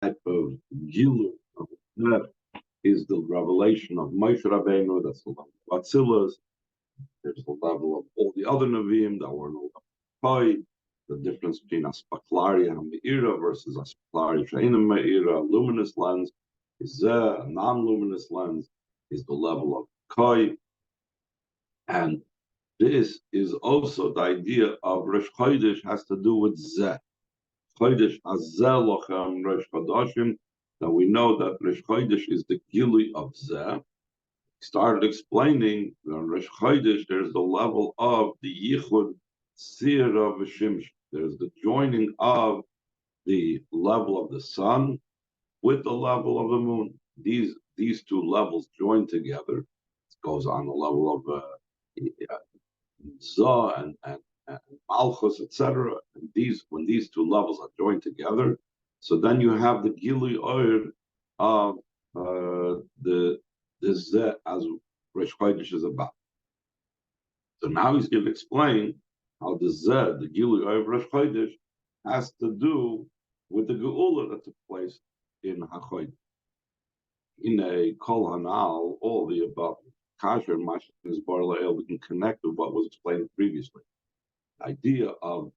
type of gilu of that is the revelation of Moshe Rabbeinu. That's the level of Atzilus. There's the level of all the other Nevi'im that were no Pai. The difference between Aspaklaria and Me'ira versus Aspaklaria She'enim Me'ira, luminous lens, is a non-luminous lens, is the level of Kai. And this is also the idea of Rosh Chodesh has to do with Zeh. Chodesh Azeh Lochem Rosh Chodashim. Now we know that Rosh Chodesh is the Gilui of Zeh. Started explaining that Rosh Chodesh, there's the level of the Yichud Sira V'Shimsh. There's the joining of the level of the sun with the level of the moon. These two levels join together. It goes on the level of Zah and Malchus, etc. And when these two levels are joined together, so then you have the Gilui Oir of the Zeh as Rosh Chodesh is about. So now he's going to explain how the Zeh, the Gilui Oir of Rosh Chodesh, has to do with the Geula that took place in HaChodesh. In a Kol Hanal, all the above, Kasher and Mashin is Bar La'el, we can connect with what was explained previously. The idea of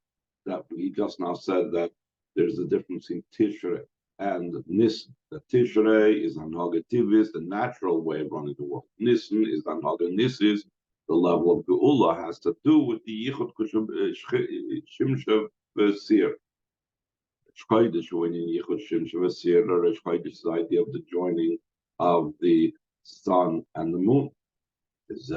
that we just now said that there's a difference in Tishrei and Nisan. The Tishrei is Hanhaga Tivis, the natural way of running the world. Nisan is Hanhaga Nisis. The level of Geula has to do with the Yichud Shimshav Sir. Chodesh, when in Yichud Shimshav Sir, Chodesh is the idea of the joining of the sun and the moon. That's the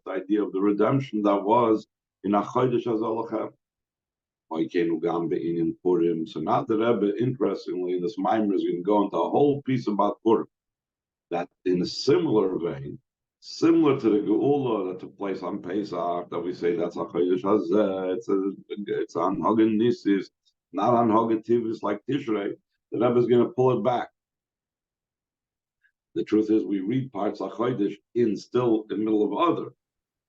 idea of the redemption that was in Achodesh Azalachem. So now the Rebbe, interestingly, in this Maimer is going to go into a whole piece about Purim. That in a similar vein, similar to the Geula that took place on Pesach, that we say that's Achodesh Hazeh, it's on Hagen Nisis, not on Hagen Tivis like Tishrei. The Rebbe is going to pull it back. The truth is, we read parts of Chodesh in still the middle of Adar.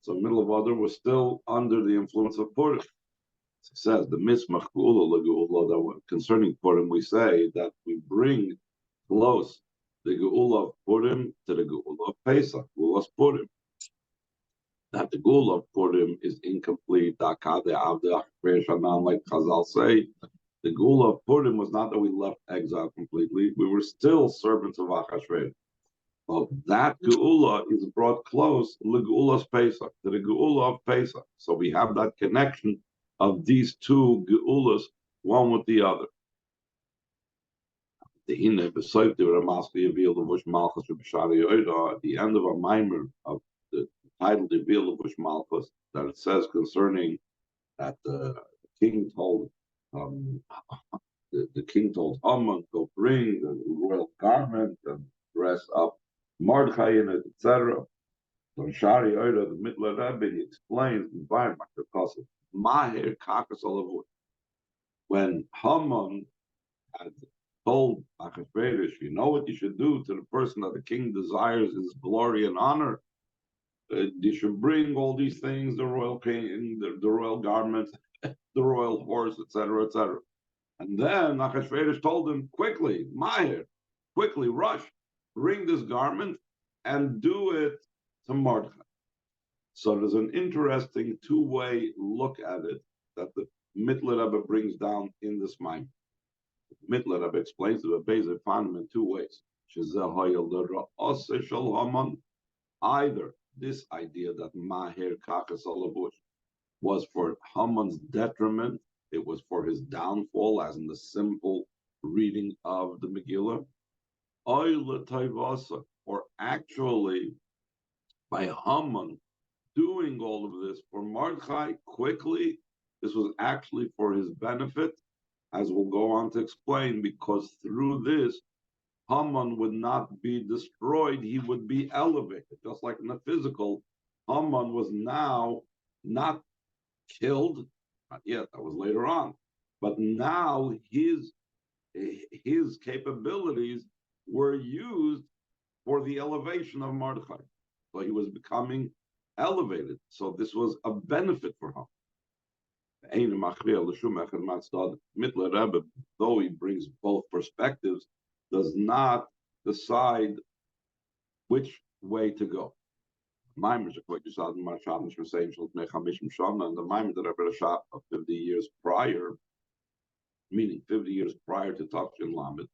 So middle of Adar was still under the influence of Purim. It says the Mismach Geula concerning Purim, we say that we bring close the Geula of Purim to the Geula of Pesach, Geula's Purim. That the Geula of Purim is incomplete. Like Chazal say, the Geula of Purim was not that we left exile completely. We were still servants of Achashverosh. Well, that Geula is brought close to the Geula's Pesach, to the Geula of Pesach. So we have that connection of these two Geulas, one with the other. At the end of a Maimer of the title the Levush Malchus, that it says concerning that the king told the king told Haman, go bring the royal garment and dress up Mordechai in it, etc. So Shari Oida, the Mittler Rebbe, he explains in Bayern because of Maher Kakas Olavut. When Haman had told Achashverosh, you know what you should do to the person that the king desires his glory and honor? You should bring all these things, the royal king, the royal garment, the royal horse, etc., etc. And then Achashverosh told him, quickly, Maher, quickly, rush, bring this garment and do it to Mordechai. So there's an interesting two-way look at it that the Mittler Rebbe brings down in this mind. Mittler Rebbe explains the basic found in two ways. Either this idea that Maher Kakas Alavush was for Haman's detriment, it was for his downfall, as in the simple reading of the Megillah, or actually by Haman doing all of this for Mordechai quickly, this was actually for his benefit, as we'll go on to explain, because through this, Haman would not be destroyed, he would be elevated. Just like in the physical, Haman was now not killed, not yet, that was later on, but now his capabilities were used for the elevation of Mordechai. So he was becoming elevated. So this was a benefit for him. Mittler Rebbe, though he brings both perspectives, does not decide which way to go. Maimers, what you said, and the Maimer that Rebbe Rashab of 50 years prior, meaning 50 years prior to Tafshin Lamed,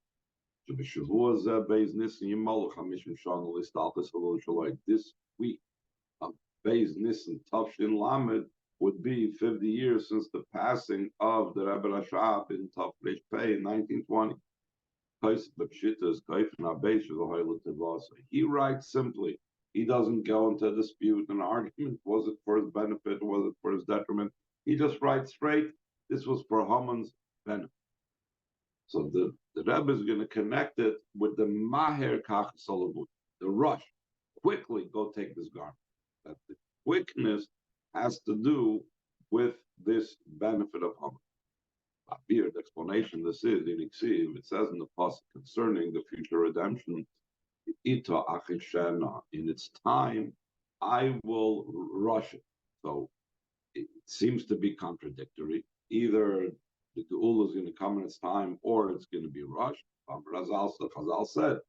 this week of Beis Nissen Tafshin Lamed would be 50 years since the passing of the Rebbe Rashab in Tafresh Pei in 1920. He writes simply. He doesn't go into a dispute, an argument. Was it for his benefit? Was it for his detriment? He just writes straight. This was for Haman's benefit. So the Rebbe is going to connect it with the Maher Kach Salavut, the rush. Quickly go take this garment. That the quickness has to do with this benefit of Haman. A weird explanation this is in Iksiv. It says in the pasuk concerning the future redemption, Ita Achishena, in its time, I will rush it. So it seems to be contradictory. Either the Geula is going to come in its time or it's going to be rushed. Chazal said,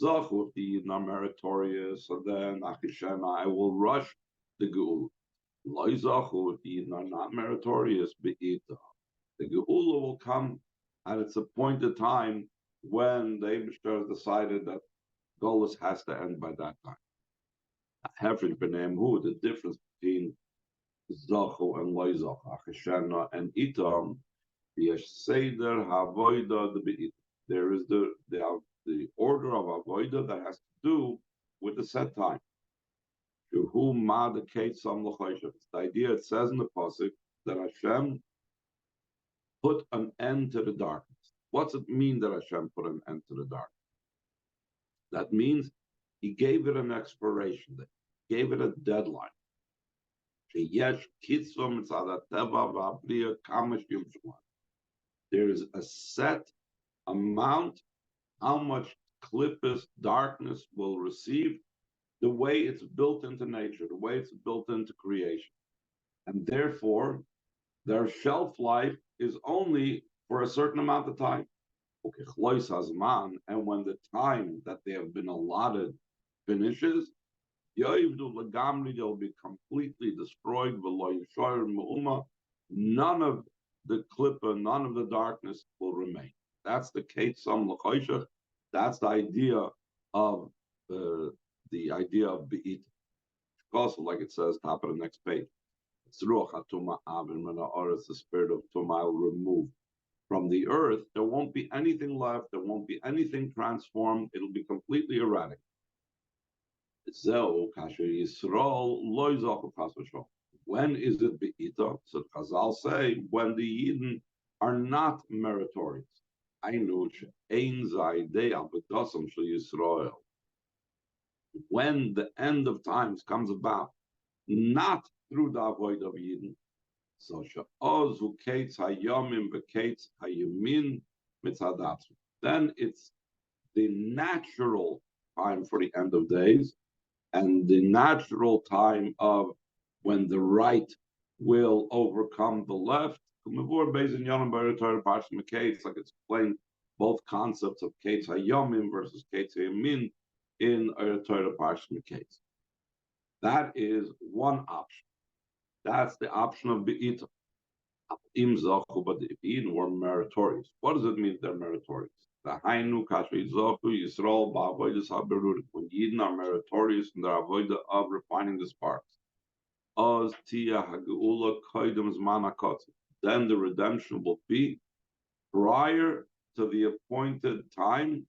Zachut the Yidna meritorious, and then Achishena, I will rush the Geula. Loi Zachut the Yidna not meritorious, Be'ita. The Geula will come at its appointed time when the Eibishter has decided that Golus has to end by that time. The difference between Zachu and Loi Zachu, Achishena and Itam, Seder Havoida the Be'it. There is the order of Avoida that has to do with the set time. The idea, it says in the pasuk that Hashem put an end to the darkness. What's it mean that Hashem put an end to the darkness? That means he gave it an expiration date, gave it a deadline. There is a set amount how much klippus darkness will receive, the way it's built into nature, the way it's built into creation. And therefore, their shelf life is only for a certain amount of time. And when the time that they have been allotted finishes, they'll be completely destroyed. None of the klippa, none of the darkness will remain. That's the Ketzam L'choshech. That's the idea of Be'it. Also, like it says, top of the next page. It's Ruach HaTumah Avin, when the spirit of Tumah will remove from the earth. There won't be anything left. There won't be anything transformed. It'll be completely erratic. When is it Be'ita? So Chazal say, when the Yidden are not meritorious. When the end of times comes about, not through the avoid of Yidden, so then it's the natural time for the end of days and the natural time of when the right will overcome the left. Like it's explained both concepts of Ketz Hayomim versus Ketz Hayamin in Torah Parshas Miketz. That is one option. That's the option of Be'ita. But if Eden were meritorious, what does it mean they're meritorious? The Hainu Kashri Zochu Yisrael Ba'avodas HaBerurah. When Eden are meritorious in their avodah of refining the sparks. Oz Tia Hageula Koidem Zman HaKotzi. Then the redemption will be prior to the appointed time,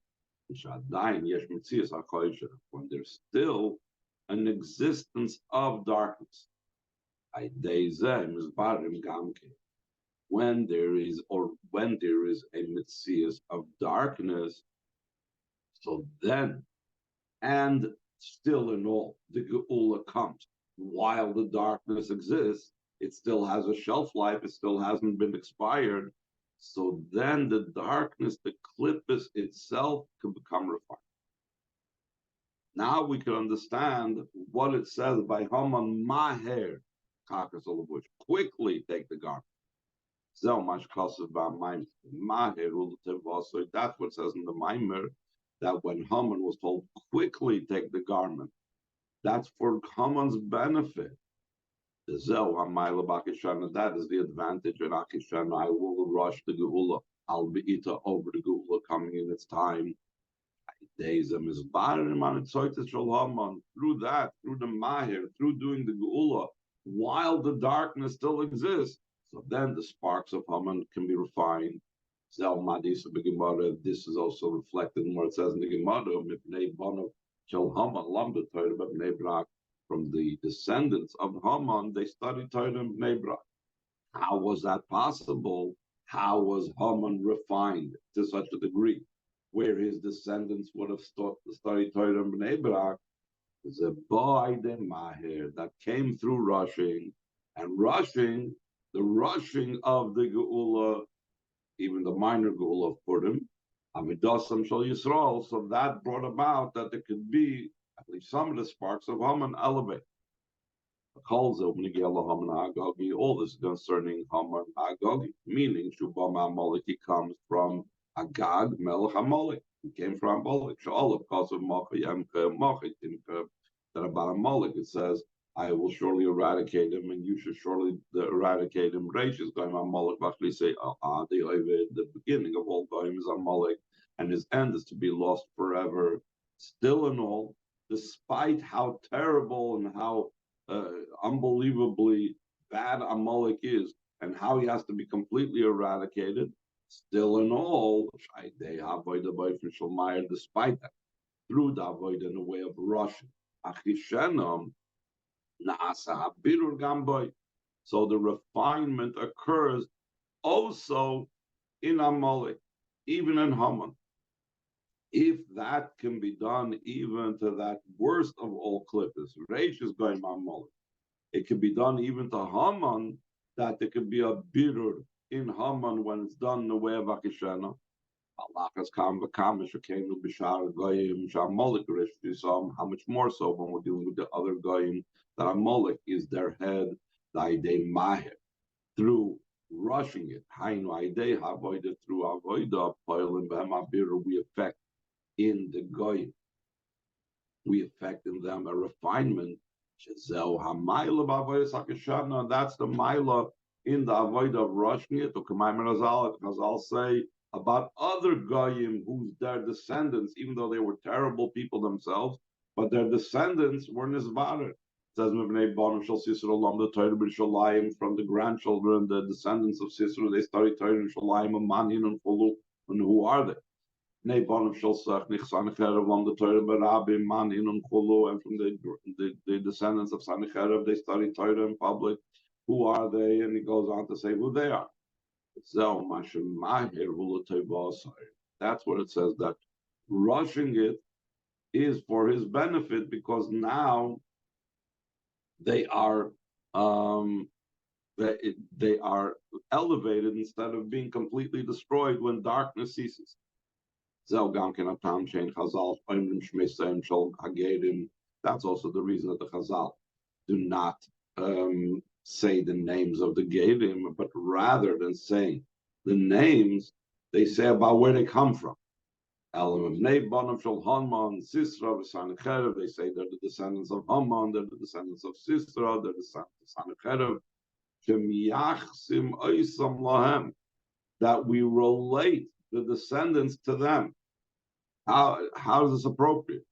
when there's still an existence of darkness. When there is a mitzias of darkness, so then, and still in all, the Geula comes. While the darkness exists, it still has a shelf life, it still hasn't been expired. So then the darkness, the klippus itself, can become refined. Now we can understand what it says by Haman Maher, quickly take the garment. Zel mashkasav ba'mayim maher ulteva. So that's what it says in the Maimer, that when Haman was told quickly take the garment, that's for Haman's benefit. The Zel hamayla b'akishana. That is the advantage in Akishana. I will rush the Geula. I'll be eaten over the Geula coming in its time. Days of Mizbarim on its Haman. Through that, through the Mahir, through doing the Geula, while the darkness still exists. So then the sparks of Haman can be refined. Zel Madisa Gemara. This is also reflected in what it says in the Gemara. Mipnei Banav Shel Haman Lamda Torah B'nei Brak. From the descendants of Haman, they studied Torah in Bnei Brak. How was that possible? How was Haman refined to such a degree, where his descendants would have studied Torah in Bnei Brak? Is a boy de mahir that came through rushing, and the rushing of the Geula, even the minor Geula of Purim, Amidosam Shal Yisrael. So that brought about that there could be at least some of the sparks of Haman elevate. All this concerning Haman Agagi, meaning Shubam Amalek comes from Agag Melech Amalek. He came from Amalek. All of cause of that about Amalek it says, I will surely eradicate him, and you should surely eradicate him. Reish is going Amalek. Actually say the beginning of all Goyim is Amalek, and his end is to be lost forever. Still in all, despite how terrible and how unbelievably bad Amalek is, and how he has to be completely eradicated, still in all, despite that, through the avoid in a way of rushing. So the refinement occurs also in Amalek, even in Haman. If that can be done even to that worst of all clippers, Reish is going Amalek. It can be done even to Haman, that there could be a birur in Haman when it's done in the way of Akishena. How much more so when we're dealing with the other Goyim, that Amalek is their head, through rushing it. Through avoida, we affect in the Goyim. We affect in them a refinement. That's the Maila in the avoid of rushing it. As I'll say about other Goyim whose their descendants, even though they were terrible people themselves, but their descendants were Nizbarer. It says from the grandchildren, the descendants of Sisera, they studied Torah in Shalayim, Manin and Fulu. And who are they? And from the descendants of Sanicherev, they study Torah in public. Who are they? And he goes on to say who they are. That's what it says, that rushing it is for his benefit, because now they are they are elevated instead of being completely destroyed when darkness ceases. That's also the reason that the Chazal do not say the names of the Gerim, but rather than saying the names, they say about where they come from. They say they're the descendants of Haman, they're the descendants of Sisera, they're the descendants of Sanicherev, that we relate the descendants to them. How is this appropriate?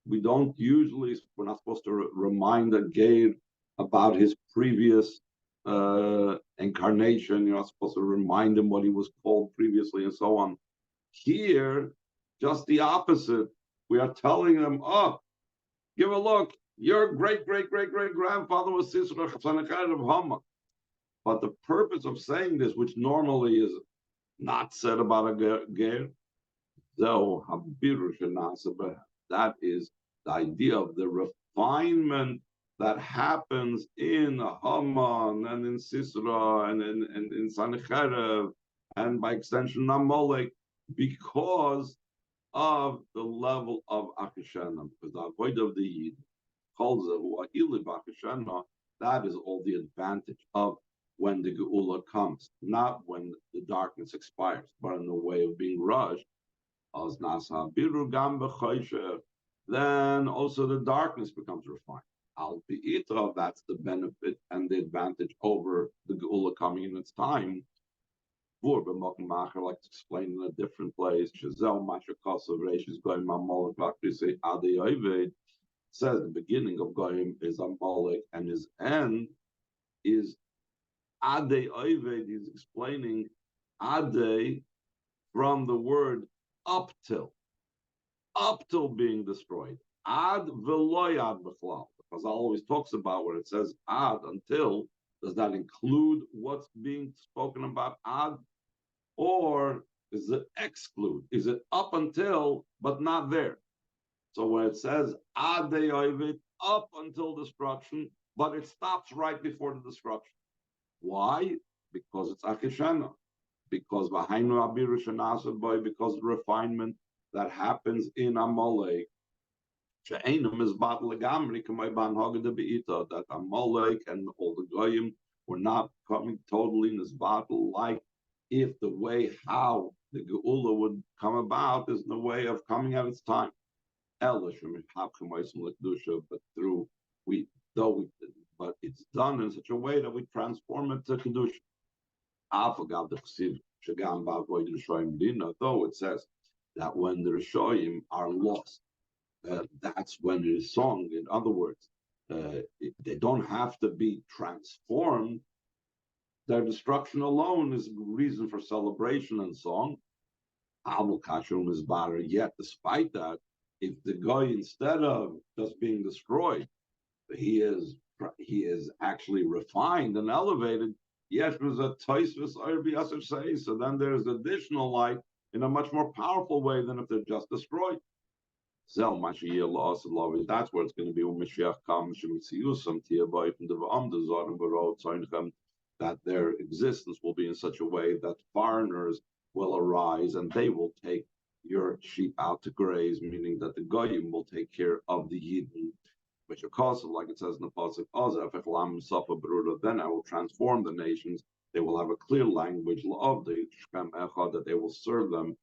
We're not supposed to remind a Geir about his previous incarnation. You're not supposed to remind him what he was called previously and so on. Here, just the opposite. We are telling them, give a look. Your great-great-great-great-grandfather was Sisera of Haman. But the purpose of saying this, which normally is not said about a Geir, that is the idea of the refinement that happens in Haman and in Sisera and in Sanicherev and by extension Amalek, because of the level of Akishana. Because the avoid of the Yid, that is all the advantage of when the Geula comes, not when the darkness expires, but in the way of being rushed. As nasa biru gam b'choysher, then also the darkness becomes refined. Al pi'itra, that's the benefit and the advantage over the Geula coming in its time. Like it's explained in a different place. Shazel Mashakasa Reish is going Mamolek say Adi Ovid says the beginning of Goyim is Amalek and his end is Ade Ovid. He's explaining Ade from the word up till being destroyed. Ad veloyad b'chlal, because I always talks about when it says ad until. Does that include what's being spoken about ad, or is it exclude? Is it up until but not there? So when it says ad de'ovid, up until destruction, but it stops right before the destruction. Why? Because it's akishana. Because because refinement that happens in Amalek, that Amalek and all the goyim were not coming totally in this battle, like if the way how the Geula would come about is in the way of coming at its time. But through but it's done in such a way that we transform it to kedusha. Though it says that when the Rishoyim are lost, that's when it is sung. In other words, they don't have to be transformed. Their destruction alone is reason for celebration and song. Yet, despite that, if the guy, instead of just being destroyed, he is actually refined and elevated. Yes, was a toisvis say. So then there's additional light in a much more powerful way than if they're just destroyed. That's where it's going to be when Mashiach comes. That their existence will be in such a way that foreigners will arise and they will take your sheep out to graze, meaning that the goyim will take care of the yidden. Which of course, like it says in the pasuk, then I will transform the nations. They will have a clear language of the Shechem Echad, that they will serve them.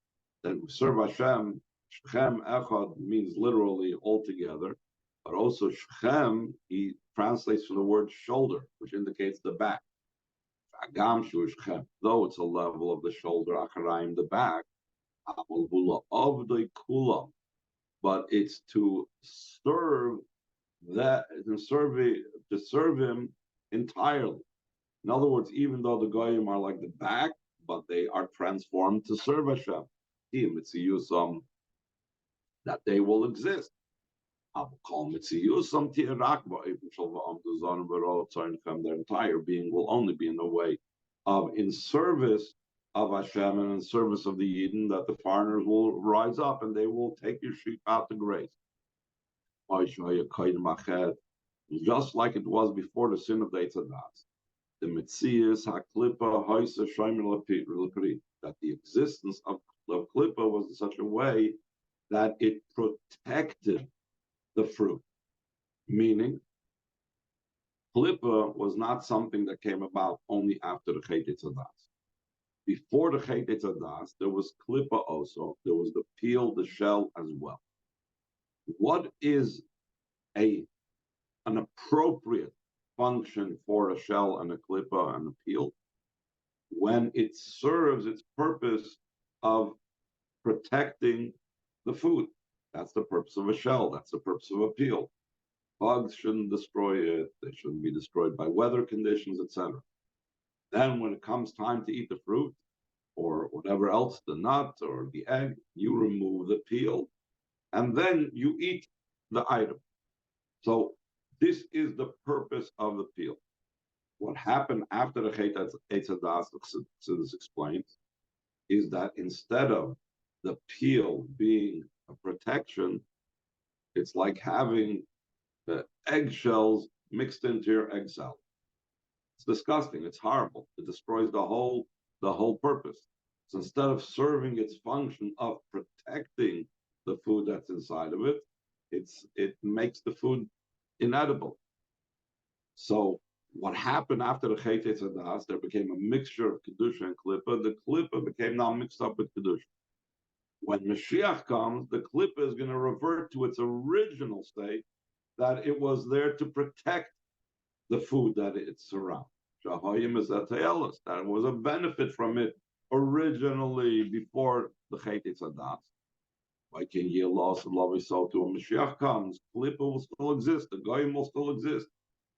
Then serve Hashem. Shechem Echad means literally altogether, but also Shechem, he translates from the word shoulder, which indicates the back. Though it's a level of the shoulder, Acharayim, the back, but it's to serve that, to serve him entirely. In other words, even though the goyim are like the back, but they are transformed to serve Hashem. That they will exist. Their entire being will only be in the way of in service of Hashem and in service of the Yidden, that the foreigners will rise up and they will take your sheep out to graze. Just like it was before the sin of the Eitzadas. The Metzias HaKlippa Hoysa Shomer Lepri, that the existence of Klippa was in such a way that it protected the fruit. Meaning, Klippa was not something that came about only after the Chet Eitzadas. Before the Chet Eitzadas, there was Klippa also. There was the peel, the shell as well. What is an appropriate function for a shell and a klippa and a peel? When it serves its purpose of protecting the food. That's the purpose of a shell. That's the purpose of a peel. Bugs shouldn't destroy it. They shouldn't be destroyed by weather conditions, etc. Then when it comes time to eat the fruit or whatever else, the nut or the egg, you remove the peel and then you eat the item. So this is the purpose of the peel. What happened after the Chet Eitzadas, this explains, is that instead of the peel being a protection, it's like having the eggshells mixed into your egg salad. It's disgusting. It's horrible. It destroys the whole purpose. So instead of serving its function of protecting the food that's inside of it, it makes the food inedible. So what happened after the Chet Tzadas, there became a mixture of Kedusha and Klippa. The Klippa became now mixed up with Kedusha. When Mashiach comes, the Klippa is going to revert to its original state, that it was there to protect the food that it surrounds. Shahayim is that was a benefit from it originally before the Chet Tzadas. Like in Yelos and Lavisol to a Mashiach comes, Klippa will still exist, the Goyim will still exist.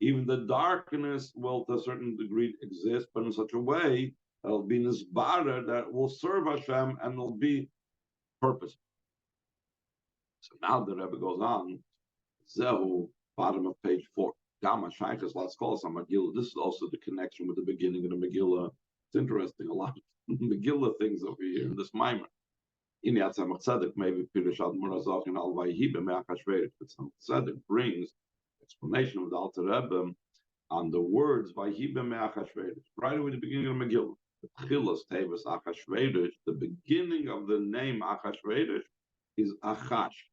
Even the darkness will to a certain degree exist, but in such a way that it'll be nisbara that will serve Hashem and will be purpose. So now the Rebbe goes on, Zehu, bottom of page 4. Gama Shaikas, let's call us a Megillah. This is also the connection with the beginning of the Megillah. It's interesting, a lot of Megillah things over here in this mimer. Maybe Pirush Ad Murazach and Al Vayhi B'Me'achashverosh. But some Tzedek brings explanation of the Alter Rebbe on the words Vayhi B'Me'achashverosh. Right away, the beginning of the Megillah. The Chilas Tevis Achashverosh, the beginning of the name Achashverosh is Achash.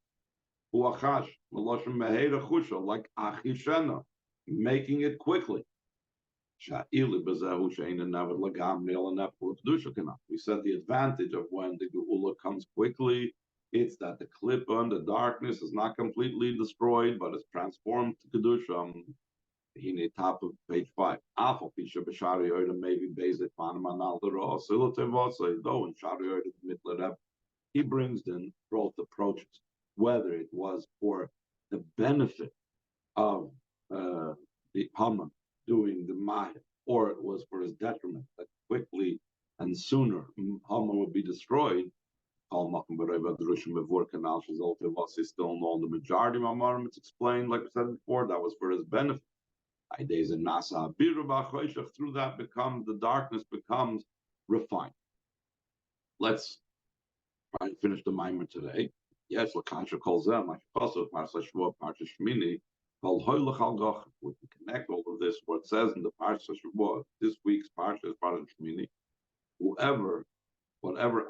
Who Achash? Meloshem Meheira Chusha, like Achishena, making it quickly. We said the advantage of when the Geula comes quickly, it's that the Klippa and the darkness is not completely destroyed, but it's transformed to Kedusha. In the top of page 5. Maybe based upon though in Shari he brings in both approaches, whether it was for the benefit of the Haman doing the Maya, or it was for his detriment, that quickly and sooner Haman would be destroyed. Still know the majority of Amarim, it's explained, like I said before, that was for his benefit. Through that the darkness becomes refined. Let's try and finish the mimer today. Yes, Lakasha calls them, like also Parsha Shvuah, Parsha Shmini. We can connect all of this, what it says in the Parsha Shvuah, this week's Parsha is Parsha Shmini. Whatever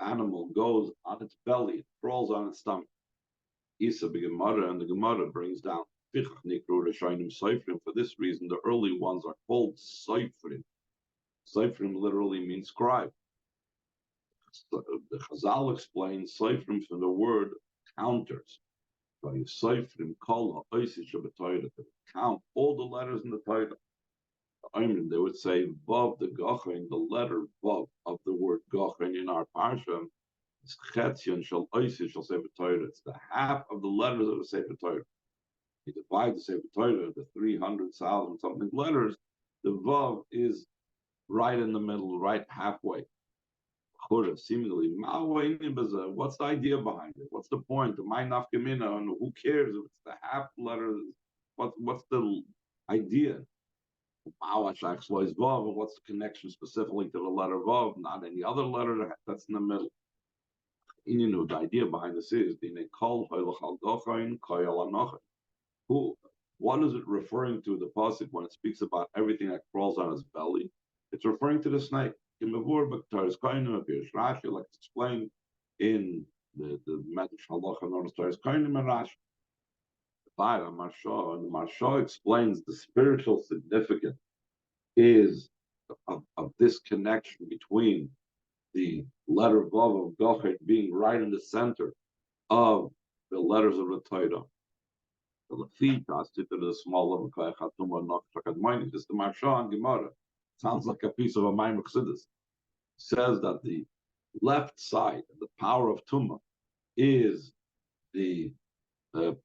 animal goes on its belly, it crawls on its stomach. Isa Gemara, and the Gemara brings down for this reason, the early ones are called Seifrim. Seifrim literally means scribe. The Chazal explains Seifrim from the word counters. By Seifrim kol ha'oisish b'Torah, to count all the letters in the Torah. They would say Vav the Gachain, the letter Vav of the word Gachain in our parsha is Chetzion shel oisish shel Sefer Torah. It's the half of the letters of the Sefer Torah. You divide the Sefer Torah, the 300,000 something letters, the Vav is right in the middle, right halfway. Seemingly, what's the idea behind it? What's the point? The my nafkamina, and who cares if it's the half letters? What's the idea? What's the connection specifically to the letter Vav, not any other letter that's in the middle? The idea behind this is what is it referring to, the pasuk, when it speaks about everything that crawls on his belly? It's referring to the snake. Like it's explained in the Medrash Halacha known as Taras Kainim and Rashi. The Marsha explains the spiritual significance is of this connection between the letter Vav of Gochet being right in the center of the letters of the Torah. The Lefita, the small level Kayachatuma, this is the Marsha and Gemara. Sounds like a piece of a Maimon Chassidus. Says that the left side, the power of Tumah, is the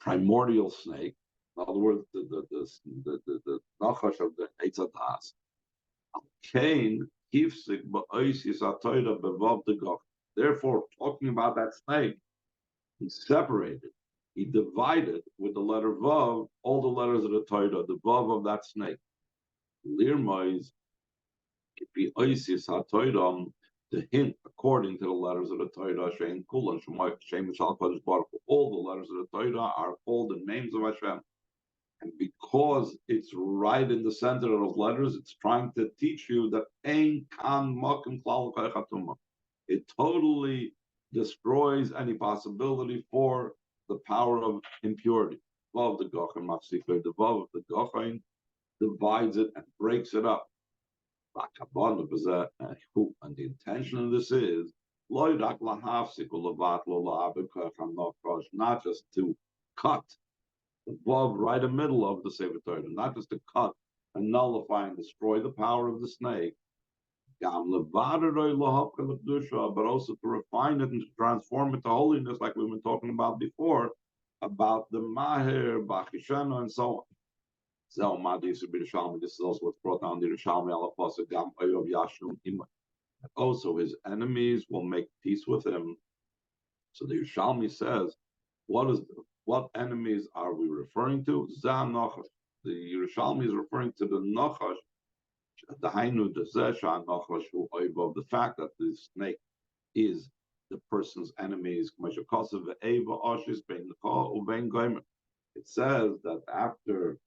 primordial snake. In other words, the nachash of the Eitz Hadas. Cain hifsik ba'oisis atoyda bevav the goch. Therefore, talking about that snake, he separated, he divided with the letter Vav all the letters of the Torah, the Vav of that snake. Lirmais, the hint, according to the letters of the Torah, all the letters of the Torah are called the names of Hashem. And because it's right in the center of those letters, it's trying to teach you that it totally destroys any possibility for the power of impurity. Vav the Gochin, the Vav of the Gochin, divides it and breaks it up. And the intention of this is not just to cut the vav right in the middle of the Sefer Torah, not just to cut and nullify and destroy the power of the snake, but also to refine it and to transform it to holiness, like we've been talking about before, about the Maher, Bachishana, and so on. This is also what's brought down the Rishalmi also his enemies will make peace with him. So the Rishalmi says, what enemies are we referring to? The Yerushalmi is referring to the Nachash, the fact that the snake is the person's enemies. It says that after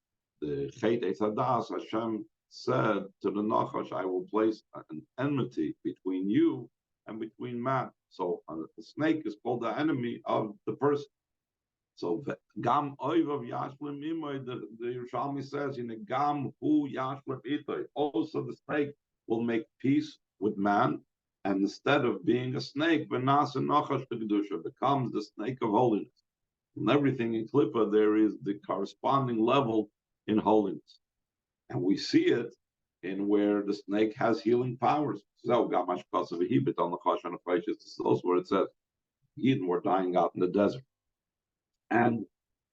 the Chet Eitz Hadas, Hashem said to the Nachash, I will place an enmity between you and between man. So the snake is called the enemy of the person. So Gam Oivav Yashlim Imoy, the Yerushalmi says in the Gam Hu Yashlim Itoy. Also the snake will make peace with man, and instead of being a snake, Benas and Nachash Kedusha becomes the snake of holiness. And everything in Klippa there is the corresponding level in holiness. And we see it in where the snake has healing powers. So Gamash Kasavahibit on the Chashan of this is also where it says Yidden were dying out in the desert. And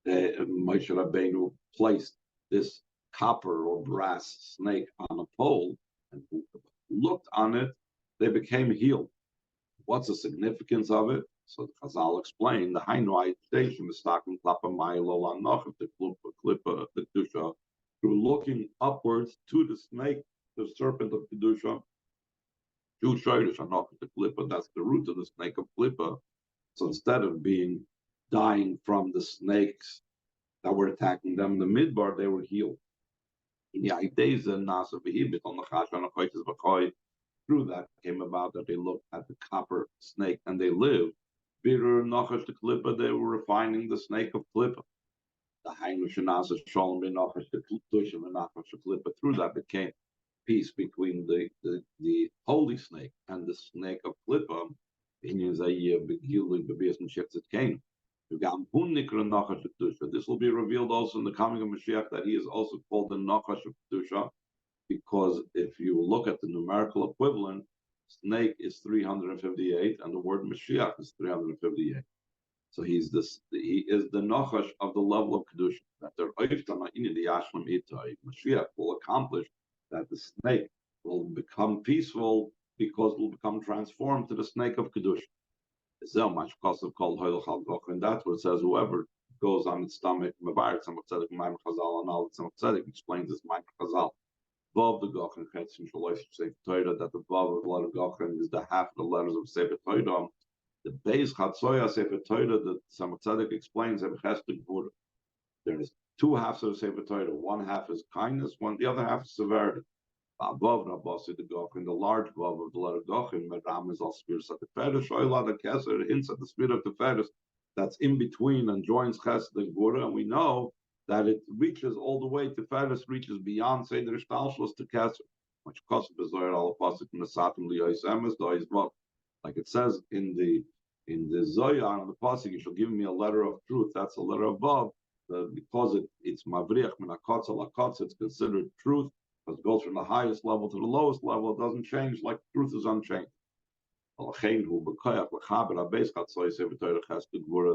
Moshe Rabbeinu placed this copper or brass snake on a pole, and who looked on it, they became healed. What's the significance of it? So the Chazal explained the Hainu station is stocking klapa ma'ilo lanochav the klipa the kedusha through looking upwards to the snake, the serpent of kedusha. Two shoyrish anochav the klipa. That's the root of the snake of klipa. So instead of dying from the snakes that were attacking them in the midbar, they were healed. In the Aideza Nasa Vihibit on the Chashan of Bakoy, through that came about that they looked at the copper snake and they lived. Bitter Nachash the Klippa, they were refining the snake of Klippa. The Hainu Shanasa Shalom bin Nachash the Klushim and Nachash the Klippa. Through that became peace between the holy snake and the snake of Klippa. In Zayah Begili Bebias and Shifted came. This will be revealed also in the coming of Mashiach that he is also called the Nachash of Kedusha, because if you look at the numerical equivalent, snake is 358 and the word Mashiach is 358. So he is the Nachash of the level of Kedusha. That Mashiach will accomplish that the snake will become peaceful because it will become transformed to the snake of Kedusha. And that's what it says, whoever goes on its stomach, explains this Chazal. Vav the Gochin Chetzin Shalosh Sefer Torah, that the Vav of the letter Gochin is the half of the letters of Sefer Torah. The Beis Chatzoya Sefer Torah that Tzemach Tzedek explains have Chesed Gvura. There is two halves of Sefer Torah. One half is kindness, the other half is severity. Above Nabasi the Gochin, the large Vav of the letter Gochin, Medram is all spirits of the Teferes. Shoyla the Keser hints at the spirit of the Teferes that's in between and joins Chesed and Gvura, and we know that it reaches all the way to Teferes, reaches beyond Seder Shtalshlos to Keser. Which costs Bezoyer al Pasuk in the Satim Liyos Emes Dois Vav. Like it says in the Zohar on the Pasuk, you shall give me a letter of truth. That's a letter of Vav, because it's Mavriach Minakotz Alakotz. It's considered truth. Because it goes from the highest level to the lowest level, it doesn't change like truth is unchanged.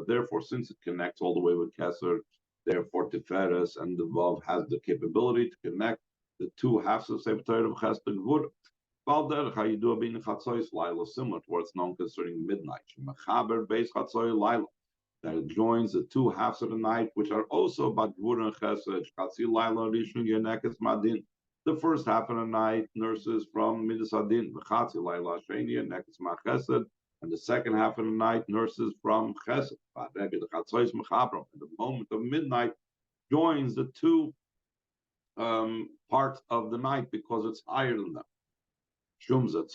Therefore, since it connects all the way with Keser, therefore Tiferes and the Vav has the capability to connect the two halves of Sefer Torah of Chesed and Gvura. How you do a being Chatzois Laila, similar to what's known concerning midnight. Mechaber Beis Chatzois Laila, that it joins the two halves of the night, which are also about Gvura and Chesed. Chatzi Laila Rishon Yenekes Madin. The first half of the night nurses from Midas Adin, V'chatzi Laila Sheni Yenekes Machesed, and the second half of the night nurses from Chesed. The Chatzois Mechaber, in the moment of midnight, joins the two parts of the night because it's higher than them. Therefore, the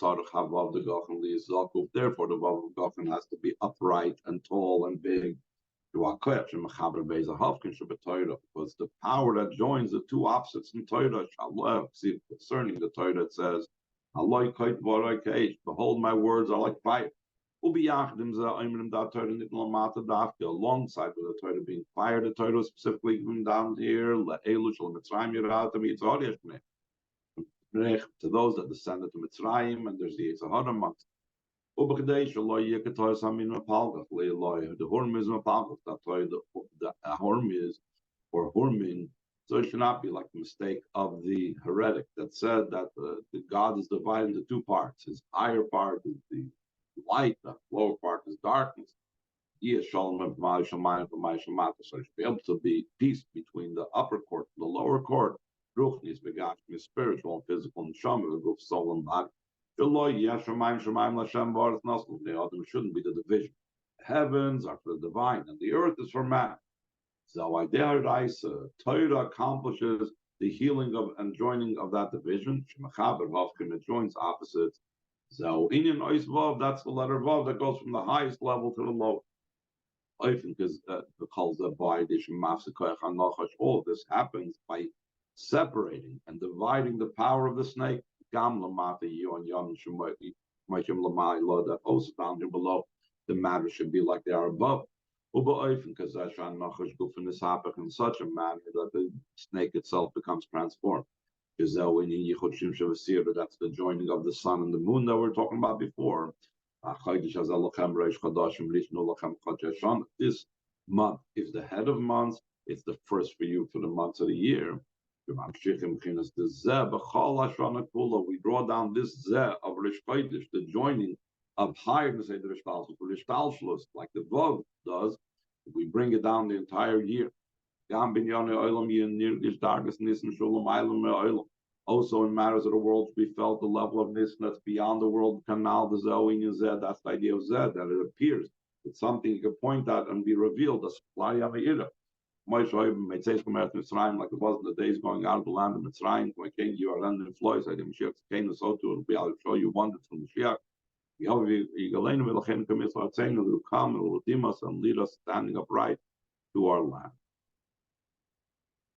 Vav of Gochin has to be upright and tall and big. Because the power that joins the two opposites in Torah, concerning the Torah, it says, behold, my words are like fire. Alongside with the Torah being fire, the Torah specifically given down here, to those that descended to Mitzrayim, and there's the Yitzhahara amongst. The Horm is the Horm is, or Hormin, so it should not be like the mistake of the heretic that said that the God is divided into two parts. His higher part is the light, the lower part is darkness. So it should be able to be peace between the upper court and the lower court. Ruchnis, spiritual and physical, and Neshama, soul and body. There shouldn't be the division. The heavens are for the divine, and the earth is for man. So Torah accomplishes the healing of and joining of that division. It joins opposites. So that's the letter Vav that goes from the highest level to the lowest. Because all of this happens by separating and dividing the power of the snake. That also down here below, the matter should be like they are above. In such a manner that the snake itself becomes transformed. That's the joining of the sun and the moon that we were talking about before. This month is the head of months. It's the first for you for the months of the year. We draw down this zeh of Rish Kodesh, the joining of higher to say the Rish Talshus, like the Vav does. We bring it down the entire year. Also, in matters of the world, we felt the level of Nisan that's beyond the world canal, the Zoe and Zed. That's the idea of Zed, that it appears. It's something you can point at and be revealed. That's like it was in the days going out of the land of Mitzrayim. When I came to your land in Floyd, I didn't came to so to it'll be, I'll show you wonders from the Mashiach. Will come and will redeem us and lead us standing upright to our land.